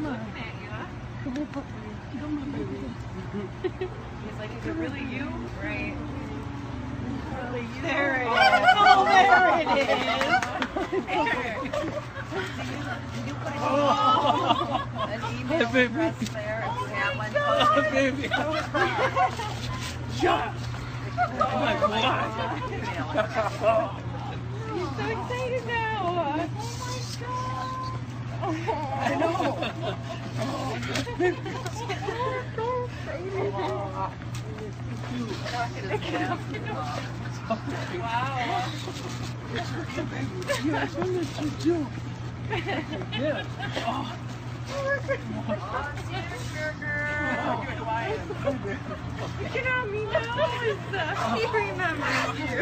looking at you, huh? Come on, baby. He's like, is it really you? Right. Really you? There it is. Oh, there it is. An email address there. If you have one. Oh, baby. Shut up. Oh, my God. He's so excited now. Oh, my God. I know. Wow. Yeah, I'm going to do. Yeah. Oh. Look at how he knows. He remembers you.